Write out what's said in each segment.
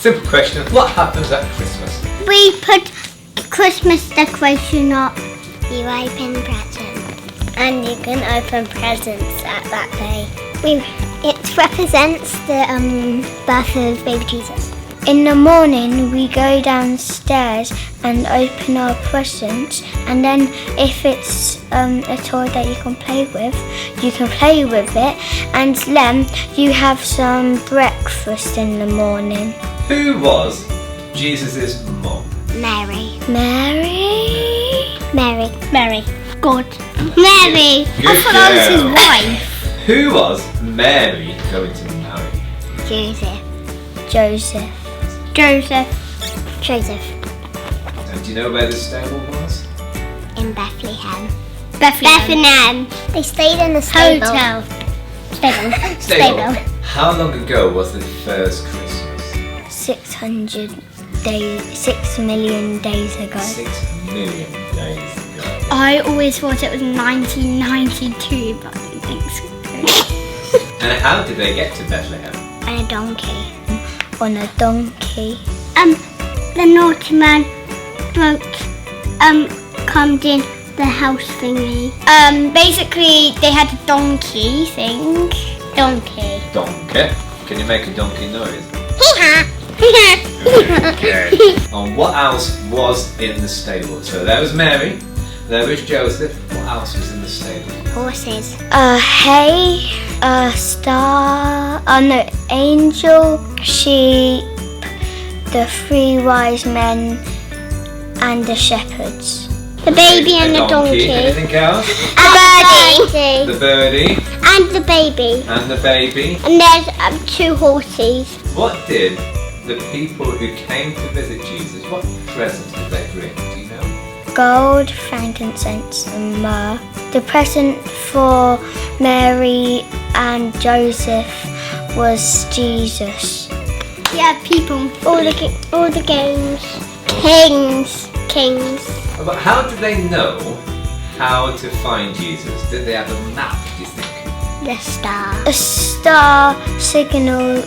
Simple question. What happens at Christmas? We put Christmas decoration up. You open presents. And you can open presents at that day. It represents the birth of baby Jesus. In the morning, we go downstairs and open our presents, and then if it's a toy that you can play with it, and then you have some breakfast in the morning. Who was Jesus' mom? Mary. God. Mary. Good I thought that was his girl. wife. Who was Mary going to marry? Joseph. And do you know where the stable was? In Bethlehem. They stayed in the stable. Hotel. Stable. How long ago was the first Christmas? 6 million days ago. 6 million days ago. I always thought it was 1992, but I don't think so. And how did they get to Bethlehem? On a donkey. The naughty man broke, comes in the house thingy. Basically, they had a donkey thing. Donkey. Donkey. Can you make a donkey noise? Hee-haw. Okay. And what else was in the stable? So there was Mary, there was Joseph. What else was in the stable? Horses. Hay, star, angel, sheep, the 3 wise men, and the shepherds. The baby and the donkey. Anything else? The The birdie. And the baby. And the baby. And there's 2 horses. What did the people who came to visit Jesus, what presents did they bring? Do you know? Gold, frankincense, and myrrh. The present for Mary and Joseph was Jesus. Yeah, people. All the games. Kings. But how did they know how to find Jesus? Did they have a map, do you think? The star. A star signal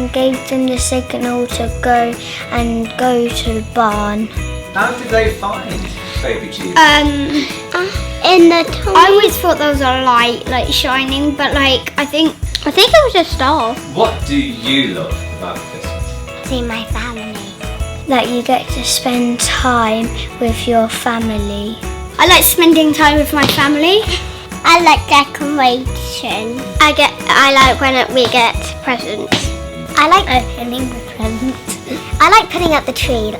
gave them the signal to go to the barn. How did they find baby Jesus? In the tunnel. I always thought there was a light, like shining, but I think it was a star. What do you love about Christmas? See my family. That you get to spend time with your family. I like spending time with my family. I like decoration. I like when we get presents. I like opening the presents. I like putting up the tree.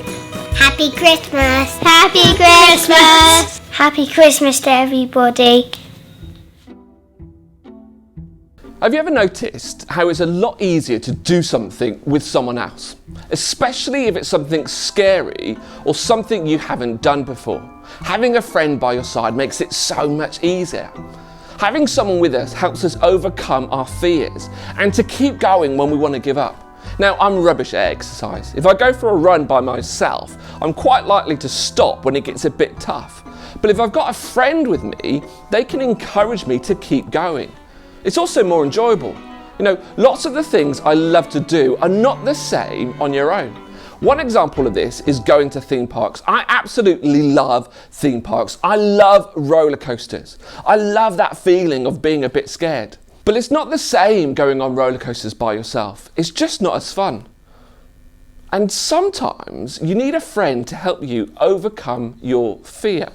Happy Christmas! Happy Christmas! Happy Christmas to everybody. Have you ever noticed how it's a lot easier to do something with someone else? Especially if it's something scary or something you haven't done before. Having a friend by your side makes it so much easier. Having someone with us helps us overcome our fears and to keep going when we want to give up. Now, I'm rubbish at exercise. If I go for a run by myself, I'm quite likely to stop when it gets a bit tough. But if I've got a friend with me, they can encourage me to keep going. It's also more enjoyable. You know, lots of the things I love to do are not the same on your own. One example of this is going to theme parks. I absolutely love theme parks. I love roller coasters. I love that feeling of being a bit scared. But it's not the same going on roller coasters by yourself. It's just not as fun. And sometimes you need a friend to help you overcome your fear.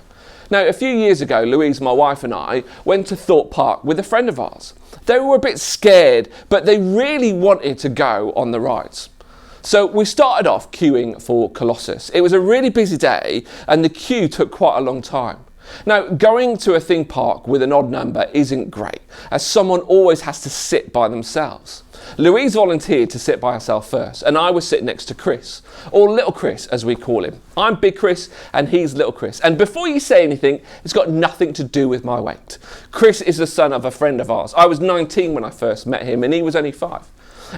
Now, a few years ago, Louise, my wife, and I went to Thorpe Park with a friend of ours. They were a bit scared, but they really wanted to go on the rides. So we started off queuing for Colossus. It was a really busy day and the queue took quite a long time. Now, going to a theme park with an odd number isn't great, as someone always has to sit by themselves. Louise volunteered to sit by herself first, and I was sitting next to Chris, or Little Chris as we call him. I'm Big Chris and he's Little Chris. And before you say anything, it's got nothing to do with my weight. Chris is the son of a friend of ours. I was 19 when I first met him and he was only 5.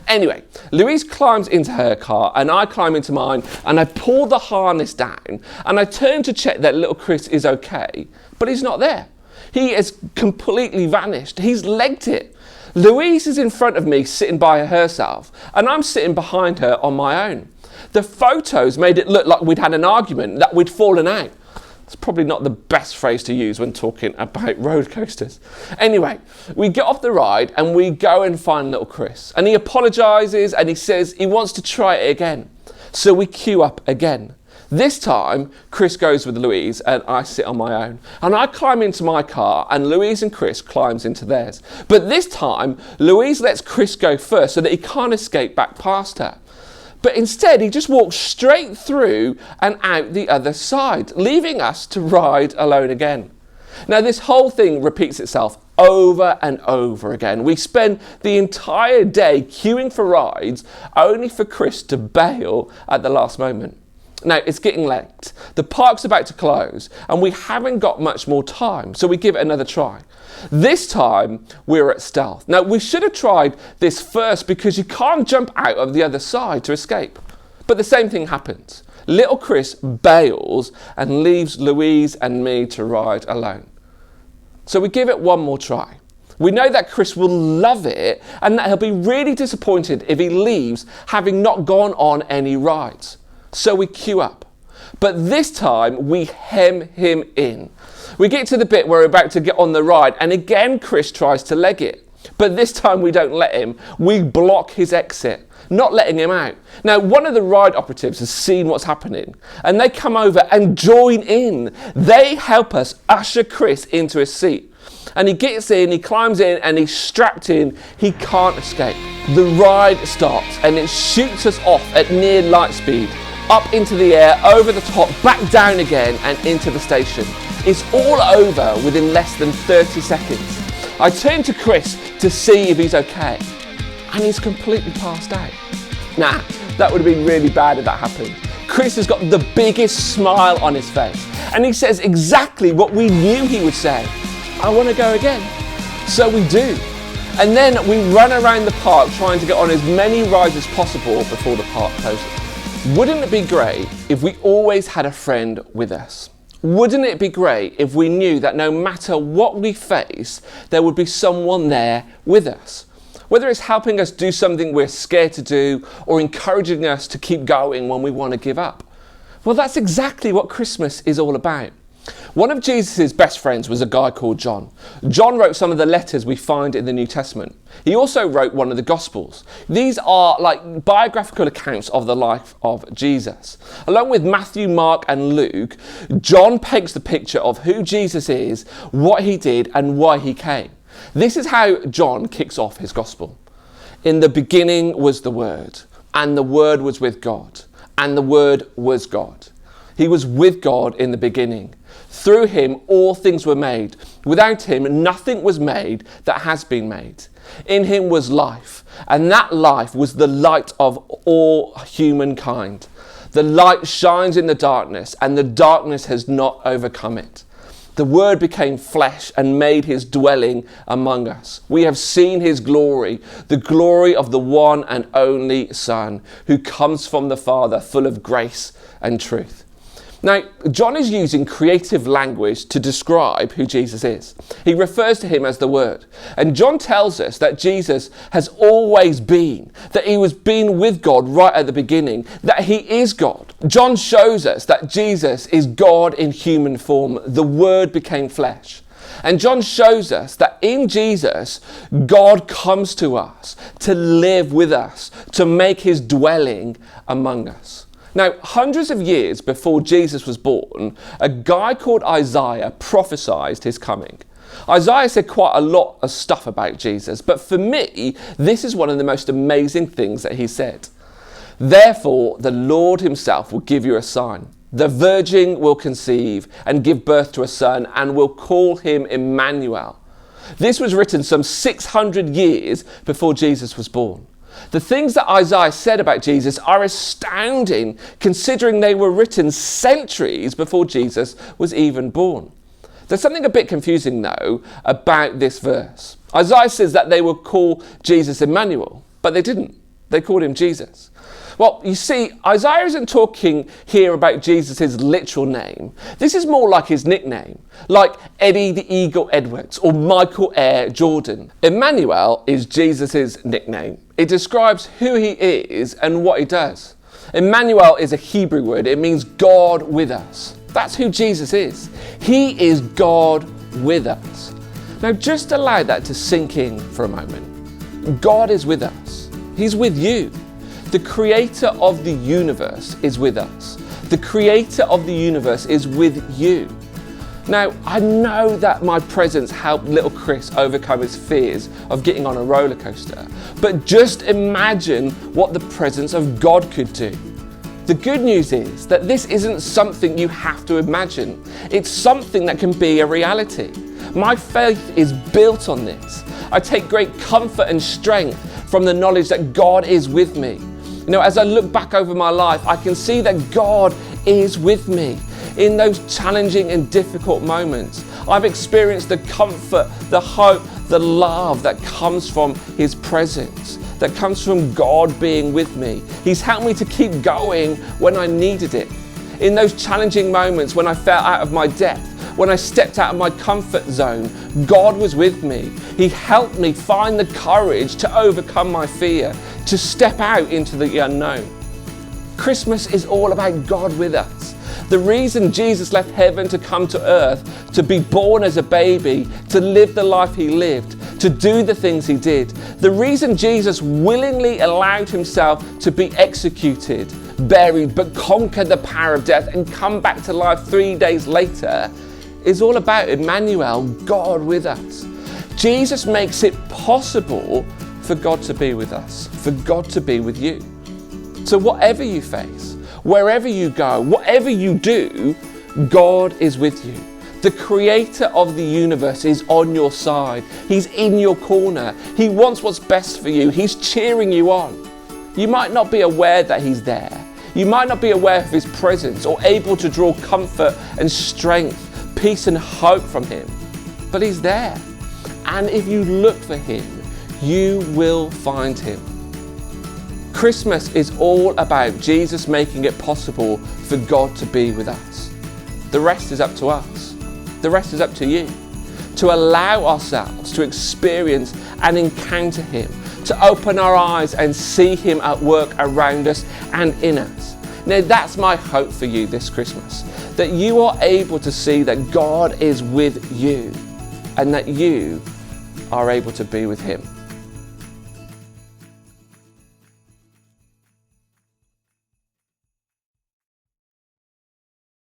Anyway, Louise climbs into her car and I climb into mine and I pull the harness down and I turn to check that Little Chris is okay, but he's not there. He has completely vanished. He's legged it. Louise is in front of me sitting by herself, and I'm sitting behind her on my own. The photos made it look like we'd had an argument, that we'd fallen out. It's probably not the best phrase to use when talking about roller coasters. Anyway, we get off the ride and we go and find little Chris. And he apologises and he says he wants to try it again. So we queue up again. This time, Chris goes with Louise and I sit on my own. And I climb into my car and Louise and Chris climbs into theirs. But this time, Louise lets Chris go first so that he can't escape back past her. But instead, he just walks straight through and out the other side, leaving us to ride alone again. Now, this whole thing repeats itself over and over again. We spend the entire day queuing for rides, only for Chris to bail at the last moment. Now, it's getting late. The park's about to close, and we haven't got much more time, so we give it another try. This time, we're at stealth. Now, we should have tried this first because you can't jump out of the other side to escape. But the same thing happens. Little Chris bails and leaves Louise and me to ride alone. So we give it one more try. We know that Chris will love it and that he'll be really disappointed if he leaves having not gone on any rides. So we queue up. But this time we hem him in. We get to the bit where we're about to get on the ride and again Chris tries to leg it. But this time we don't let him. We block his exit, not letting him out. Now, one of the ride operatives has seen what's happening and they come over and join in. They help us usher Chris into his seat. And he gets in, he climbs in and he's strapped in. He can't escape. The ride stops and it shoots us off at near light speed. Up into the air, over the top, back down again and into the station. It's all over within less than 30 seconds. I turn to Chris to see if he's okay, and he's completely passed out. Nah, that would have been really bad if that happened. Chris has got the biggest smile on his face, and he says exactly what we knew he would say. I want to go again. So we do. And then we run around the park trying to get on as many rides as possible before the park closes. Wouldn't it be great if we always had a friend with us? Wouldn't it be great if we knew that no matter what we face, there would be someone there with us? Whether it's helping us do something we're scared to do or encouraging us to keep going when we want to give up. Well, that's exactly what Christmas is all about. One of Jesus' best friends was a guy called John. John wrote some of the letters we find in the New Testament. He also wrote one of the Gospels. These are like biographical accounts of the life of Jesus. Along with Matthew, Mark and Luke, John paints the picture of who Jesus is, what he did and why he came. This is how John kicks off his Gospel. In the beginning was the Word, and the Word was with God, and the Word was God. He was with God in the beginning. Through him all things were made. Without him nothing was made that has been made. In him was life, and that life was the light of all humankind. The light shines in the darkness, and the darkness has not overcome it. The Word became flesh and made his dwelling among us. We have seen his glory, the glory of the one and only Son, who comes from the Father, full of grace and truth. Now, John is using creative language to describe who Jesus is. He refers to him as the Word. And John tells us that Jesus has always been, that he was being with God right at the beginning, that he is God. John shows us that Jesus is God in human form. The Word became flesh. And John shows us that in Jesus, God comes to us to live with us, to make his dwelling among us. Now, hundreds of years before Jesus was born, a guy called Isaiah prophesied his coming. Isaiah said quite a lot of stuff about Jesus, but for me, this is one of the most amazing things that he said. Therefore, the Lord himself will give you a sign. The virgin will conceive and give birth to a son and will call him Emmanuel. This was written some 600 years before Jesus was born. The things that Isaiah said about Jesus are astounding, considering they were written centuries before Jesus was even born. There's something a bit confusing, though, about this verse. Isaiah says that they will call Jesus Emmanuel, but they didn't. They called him Jesus. Well, you see, Isaiah isn't talking here about Jesus' literal name. This is more like his nickname, like Eddie the Eagle Edwards or Michael Air Jordan. Emmanuel is Jesus' nickname. It describes who he is and what he does. Emmanuel is a Hebrew word. It means God with us. That's who Jesus is. He is God with us. Now just allow that to sink in for a moment. God is with us. He's with you. The creator of the universe is with us. The creator of the universe is with you. Now, I know that my presence helped little Chris overcome his fears of getting on a roller coaster, but just imagine what the presence of God could do. The good news is that this isn't something you have to imagine. It's something that can be a reality. My faith is built on this. I take great comfort and strength from the knowledge that God is with me. You know, as I look back over my life, I can see that God is with me in those challenging and difficult moments. I've experienced the comfort, the hope, the love that comes from His presence, that comes from God being with me. He's helped me to keep going when I needed it. In those challenging moments when I fell out of my depth, when I stepped out of my comfort zone, God was with me. He helped me find the courage to overcome my fear, to step out into the unknown. Christmas is all about God with us. The reason Jesus left heaven to come to earth, to be born as a baby, to live the life He lived, to do the things He did. The reason Jesus willingly allowed Himself to be executed, buried, but conquered the power of death and come back to life 3 days later is all about Emmanuel, God with us. Jesus makes it possible for God to be with us, for God to be with you. So whatever you face, wherever you go, whatever you do, God is with you. The creator of the universe is on your side. He's in your corner. He wants what's best for you. He's cheering you on. You might not be aware that He's there. You might not be aware of His presence or able to draw comfort and strength, peace and hope from Him. But He's there. And if you look for Him, you will find Him. Christmas is all about Jesus making it possible for God to be with us. The rest is up to us. The rest is up to you. To allow ourselves to experience and encounter Him, to open our eyes and see Him at work around us and in us. Now that's my hope for you this Christmas, that you are able to see that God is with you and that you are able to be with Him.